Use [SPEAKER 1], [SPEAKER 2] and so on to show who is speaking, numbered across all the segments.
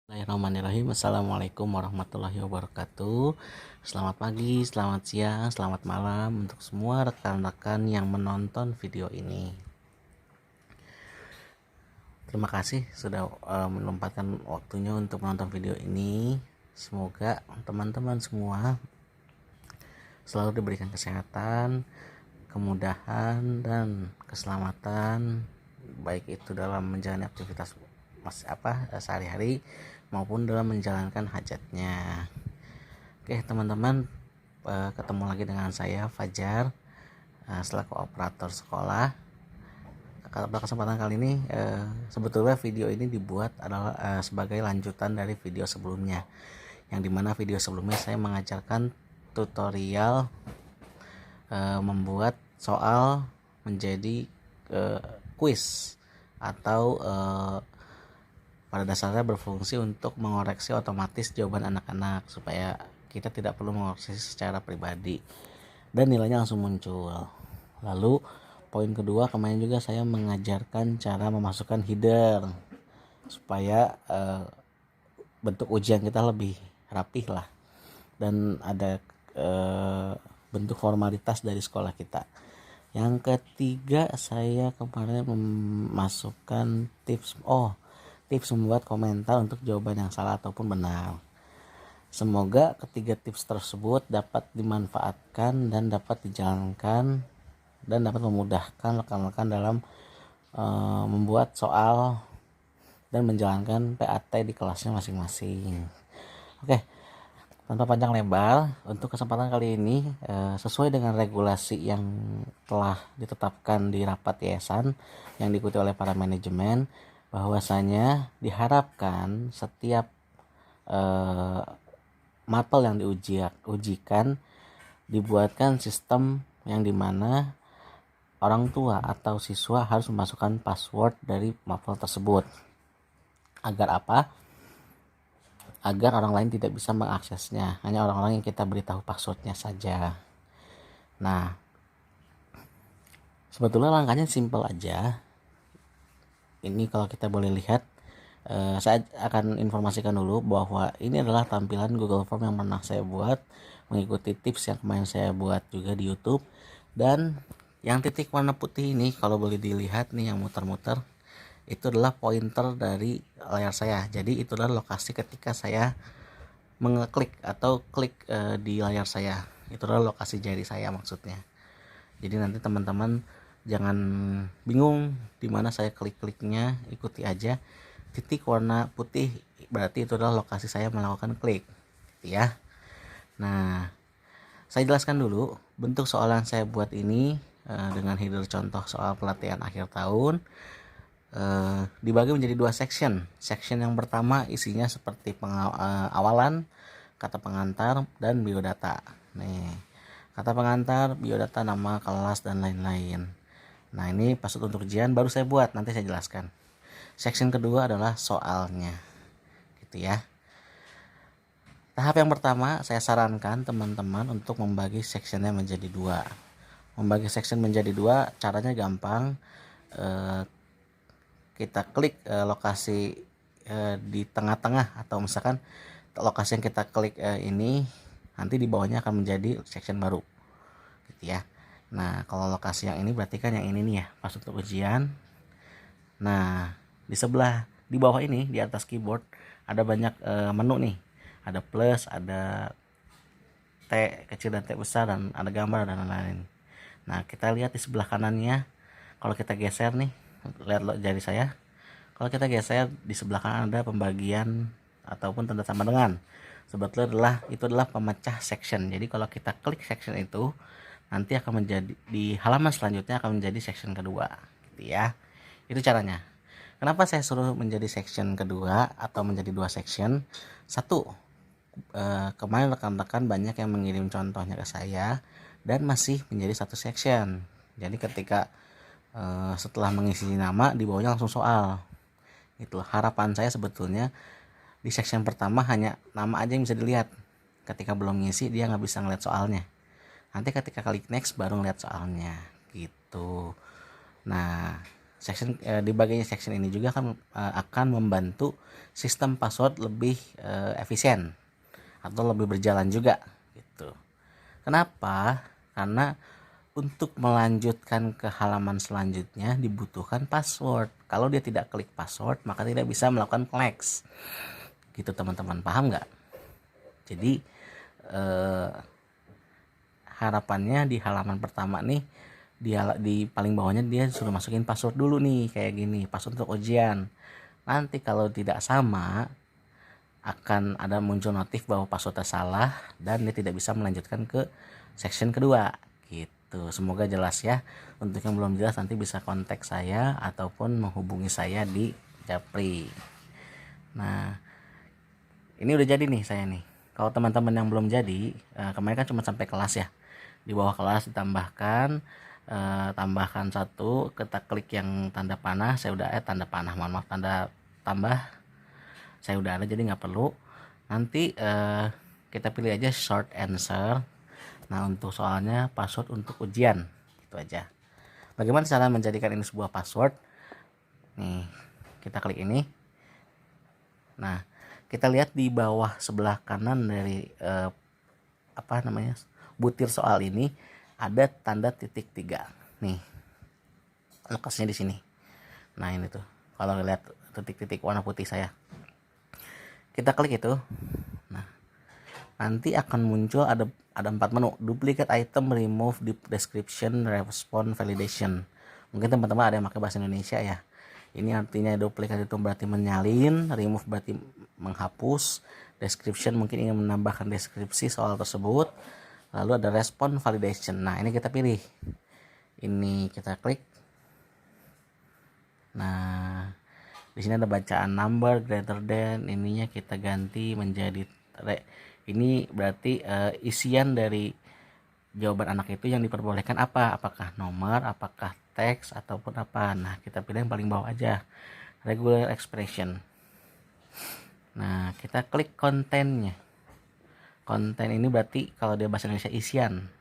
[SPEAKER 1] Bismillahirrahmanirrahim. Assalamualaikum warahmatullahi wabarakatuh. Selamat pagi, selamat siang, selamat malam untuk semua rekan-rekan yang menonton video ini. Terima kasih sudah menyempatkan waktunya untuk menonton video ini. Semoga teman-teman semua selalu diberikan kesehatan, kemudahan, dan keselamatan, baik itu dalam menjalani aktivitas sehari-hari maupun dalam menjalankan hajatnya. Oke teman-teman, ketemu lagi dengan saya Fajar selaku operator sekolah. Pada kesempatan kali ini sebetulnya video ini dibuat adalah sebagai lanjutan dari video sebelumnya, yang dimana video sebelumnya saya mengajarkan tutorial membuat soal menjadi kuis atau pada dasarnya berfungsi untuk mengoreksi otomatis jawaban anak-anak supaya kita tidak perlu mengoreksi secara pribadi dan nilainya langsung muncul. Lalu poin kedua, kemarin juga saya mengajarkan cara memasukkan header supaya bentuk ujian kita lebih rapih lah dan ada bentuk formalitas dari sekolah kita. Yang ketiga, saya kemarin memasukkan tips membuat komentar untuk jawaban yang salah ataupun benar. Semoga ketiga tips tersebut dapat dimanfaatkan dan dapat dijalankan dan dapat memudahkan rekan-rekan dalam membuat soal dan menjalankan PAT di kelasnya masing-masing. Oke, tanpa panjang lebar, untuk kesempatan kali ini sesuai dengan regulasi yang telah ditetapkan di rapat yayasan yang diikuti oleh para manajemen, bahwasanya diharapkan setiap mapel yang diujikan dibuatkan sistem yang dimana orang tua atau siswa harus memasukkan password dari mapel tersebut. Agar apa? Agar orang lain tidak bisa mengaksesnya, hanya orang-orang yang kita beritahu passwordnya saja. Nah, sebetulnya langkahnya simple aja. Ini kalau kita boleh lihat, saya akan informasikan dulu bahwa ini adalah tampilan Google Form yang pernah saya buat mengikuti tips yang kemarin saya buat juga di YouTube. Dan yang titik warna putih ini kalau boleh dilihat nih yang muter-muter, itu adalah pointer dari layar saya. Jadi itu adalah lokasi ketika saya mengeklik atau klik di layar saya. Itu adalah lokasi jari saya maksudnya. Jadi nanti teman-teman jangan bingung di mana saya klik-kliknya, ikuti aja titik warna putih berarti itu adalah lokasi saya melakukan klik, gitu ya. Nah, saya jelaskan dulu bentuk soal yang saya buat ini dengan header contoh soal pelatihan akhir tahun. Dibagi menjadi dua section. Section yang pertama isinya seperti awalan, kata pengantar, dan biodata. Nih, kata pengantar, biodata, nama kelas, dan lain-lain. Nah, ini pas untuk ujian baru saya buat, nanti saya jelaskan. Section kedua adalah soalnya, gitu ya. Tahap yang pertama, saya sarankan teman-teman untuk membagi sectionnya menjadi dua. Membagi section menjadi dua, caranya gampang. Kita klik lokasi di tengah-tengah, atau misalkan lokasi yang kita klik ini nanti di bawahnya akan menjadi section baru, gitu ya. Nah, kalau lokasi yang ini berarti kan yang ini nih ya, pas untuk ujian. Nah, di sebelah di bawah ini di atas keyboard ada banyak menu nih. Ada plus, ada T kecil dan T besar, dan ada gambar dan lain-lain. Nah, kita lihat di sebelah kanannya. Kalau kita geser nih, lihat jari saya. Kalau kita geser di sebelah kanan ada pembagian ataupun tanda tambah dengan. Sebetulnya itu adalah pemecah section. Jadi kalau kita klik section itu, nanti akan menjadi di halaman selanjutnya akan menjadi section kedua, gitu ya. Itu caranya. Kenapa saya suruh menjadi section kedua atau menjadi dua section? Satu, kemarin rekan-rekan banyak yang mengirim contohnya ke saya dan masih menjadi satu section. Jadi ketika setelah mengisi nama di bawahnya langsung soal. Itu harapan saya sebetulnya di section pertama hanya nama aja yang bisa dilihat. Ketika belum ngisi dia nggak bisa ngeliat soalnya. Nanti ketika klik next baru ngeliat soalnya, gitu. Nah, Di bagian section ini juga akan membantu sistem password lebih efisien atau lebih berjalan juga gitu. Kenapa? Karena untuk melanjutkan ke halaman selanjutnya dibutuhkan password. Kalau dia tidak klik password, maka tidak bisa melakukan flex. Gitu teman-teman, paham nggak? Jadi harapannya di halaman pertama nih, di paling bawahnya dia suruh masukin password dulu nih, kayak gini, password untuk ujian. Nanti kalau tidak sama, akan ada muncul notif bahwa passwordnya salah dan dia tidak bisa melanjutkan ke section kedua gitu. Semoga jelas ya. Untuk yang belum jelas nanti bisa kontak saya ataupun menghubungi saya di Japri. Nah, ini udah jadi nih saya nih. Kalau teman-teman yang belum jadi, kemarin kan cuma sampai kelas ya. Di bawah kelas ditambahkan tambahkan satu, kita klik yang tanda panah. Saya udah tanda panah, mohon maaf, tanda tambah saya udah ada, jadi nggak perlu. Nanti kita pilih aja short answer. Nah, untuk soalnya password untuk ujian, itu aja. Bagaimana cara menjadikan ini sebuah password? Nih, kita klik ini. Nah, kita lihat di bawah sebelah kanan dari butir soal ini ada tanda titik 3. Nih, lokasinya di sini. Nah, ini tuh. Kalau lihat titik-titik warna putih saya, kita klik itu. Nah, nanti akan muncul ada 4 menu: duplicate item, remove, deep description, response, validation. Mungkin teman-teman ada yang pakai bahasa Indonesia ya. Ini artinya duplicate itu berarti menyalin, remove berarti menghapus, description mungkin ingin menambahkan deskripsi soal tersebut, lalu ada response, validation. Nah, ini kita pilih, ini kita klik. Nah, di sini ada bacaan number greater than, ininya kita ganti menjadi ini berarti isian dari jawaban anak itu yang diperbolehkan apa, apakah nomor, apakah teks, ataupun apa. Nah, kita pilih yang paling bawah aja, regular expression. Nah, kita klik kontennya. Konten ini berarti kalau dia bahasa Indonesia isian.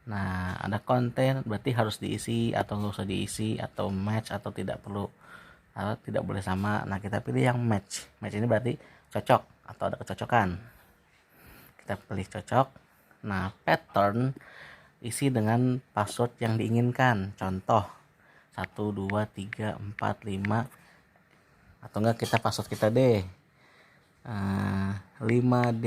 [SPEAKER 1] Nah, ada konten berarti harus diisi atau nggak usah diisi, atau match atau tidak perlu, atau tidak boleh sama. Nah, kita pilih yang match. Match ini berarti cocok atau ada kecocokan. Kita pilih cocok. Nah, pattern isi dengan password yang diinginkan. Contoh 1, 2, 3, 4, 5, atau enggak kita password kita deh 5D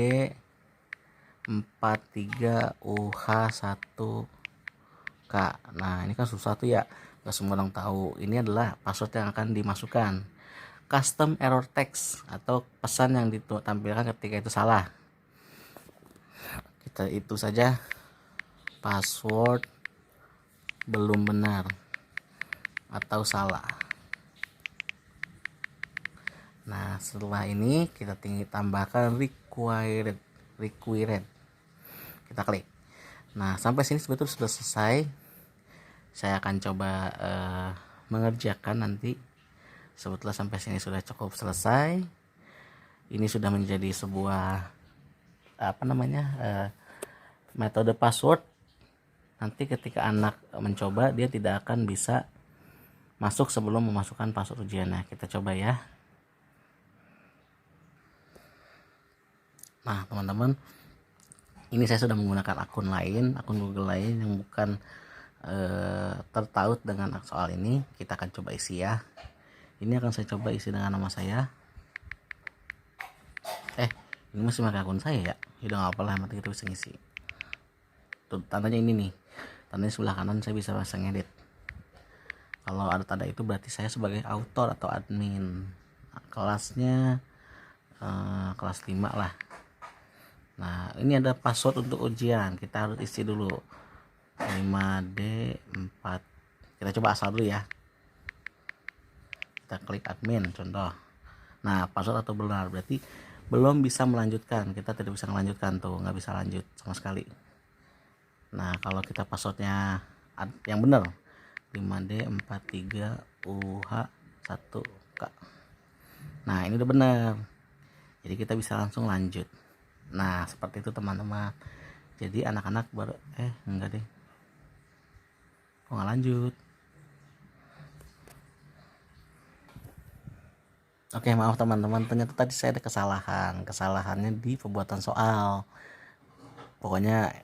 [SPEAKER 1] 43 UH1K. Nah, ini kan susah tuh ya, gak semua orang tahu. Ini adalah password yang akan dimasukkan. Custom error text atau pesan yang ditampilkan ketika itu salah. Kita itu saja, password belum benar atau salah. Nah, setelah ini kita tinggal tambahkan required. Kita klik. Nah, sampai sini sebetulnya sudah selesai. Saya akan coba mengerjakan nanti. Sebetulnya sampai sini sudah cukup selesai. Ini sudah menjadi sebuah metode password. Nanti ketika anak mencoba, dia tidak akan bisa masuk sebelum memasukkan password ujian. Nah, kita coba ya. Nah, teman-teman, ini saya sudah menggunakan akun lain, akun Google lain yang bukan tertaut dengan soal ini. Kita akan coba isi ya. Ini akan saya coba isi dengan nama saya. Ini masih pakai akun saya ya. Udah nggak apa-apa lah, nanti kita bisa ngisi. Tuh, tandanya ini nih. Tandanya sebelah kanan, saya bisa ngedit. Kalau ada tanda itu berarti saya sebagai author atau admin. Nah, kelasnya kelas 5 lah. Nah, ini ada password untuk ujian. Kita harus isi dulu 5D4. Kita coba asal dulu ya. Kita klik admin contoh. Nah, password atau benar berarti belum bisa melanjutkan. Kita tidak bisa melanjutkan tuh, nggak bisa lanjut sama sekali. Nah, kalau kita passwordnya yang benar 5D43UH1K. Nah, ini udah benar. Jadi kita bisa langsung lanjut. Nah, seperti itu teman-teman. Jadi anak-anak baru enggak deh. Kok nggak lanjut? Oke, maaf teman-teman, ternyata tadi saya ada kesalahannya di pembuatan soal. Pokoknya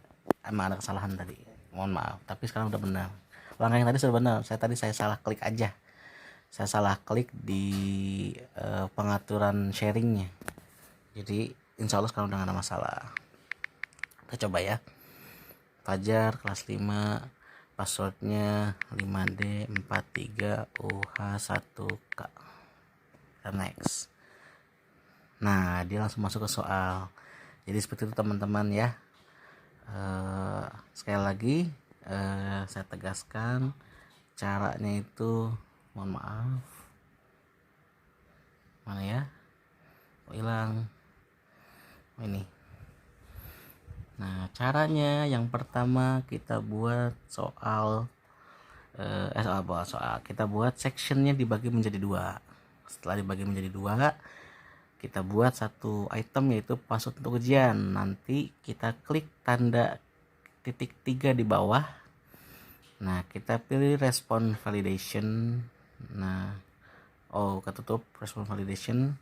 [SPEAKER 1] emang ada kesalahan tadi, mohon maaf, tapi sekarang udah benar. Langkah yang tadi sudah benar, saya salah klik aja. Saya salah klik di pengaturan sharingnya, jadi insya Allah sekarang udah gak ada masalah. Kita coba ya. Fajar kelas 5, passwordnya 5D43UH1K, dan next. Nah, dia langsung masuk ke soal. Jadi seperti itu teman-teman ya. Sekali lagi saya tegaskan, caranya itu, mohon maaf, mana ya, hilang ini. Nah, caranya yang pertama kita buat soal kita buat sectionnya dibagi menjadi dua. Setelah dibagi menjadi dua, kita buat satu item yaitu password untuk ujian. Nanti kita klik tanda titik 3 di bawah. Nah, kita pilih respon validation. Nah, ketutup respon validation.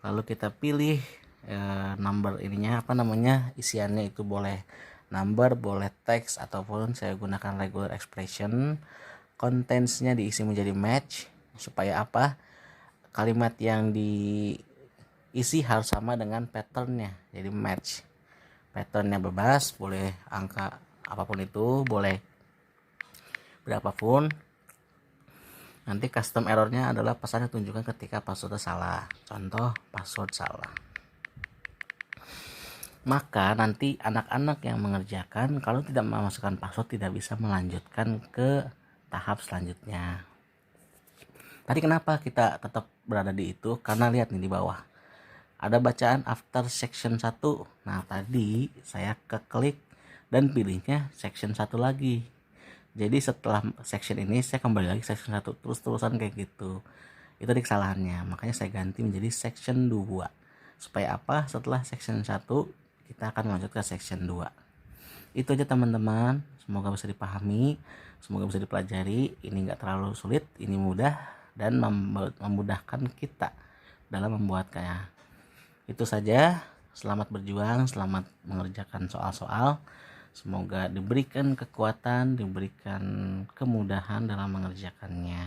[SPEAKER 1] Lalu kita pilih number ininya, isiannya itu boleh number, boleh teks, ataupun saya gunakan regular expression. Contents-nya diisi menjadi match, supaya apa? Kalimat yang diisi harus sama dengan patternnya, jadi match. Patternnya bebas, boleh angka apapun itu, boleh berapapun. Nanti custom errornya adalah pesan yang tunjukkan ketika password salah. Contoh, password salah. Maka nanti anak-anak yang mengerjakan kalau tidak memasukkan password tidak bisa melanjutkan ke tahap selanjutnya. Tadi kenapa kita tetap berada di itu? Karena lihat nih di bawah ada bacaan after section 1. Nah, tadi saya keklik dan pilihnya section 1 lagi. Jadi setelah section ini saya kembali lagi section 1, terus-terusan kayak gitu. Itu kesalahannya. Makanya saya ganti menjadi section 2. Supaya apa? Setelah section 1 kita akan lanjut ke section 2. Itu aja teman-teman, semoga bisa dipahami, semoga bisa dipelajari. Ini enggak terlalu sulit, ini mudah dan memudahkan kita dalam membuatnya. Itu saja. Selamat berjuang, selamat mengerjakan soal-soal. Semoga diberikan kekuatan, diberikan kemudahan dalam mengerjakannya.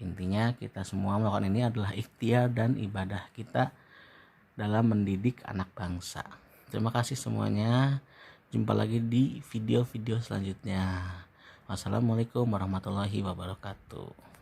[SPEAKER 1] Intinya kita semua melakukan ini adalah ikhtiar dan ibadah kita dalam mendidik anak bangsa. Terima kasih semuanya. Jumpa lagi di video-video selanjutnya. Wassalamualaikum warahmatullahi wabarakatuh.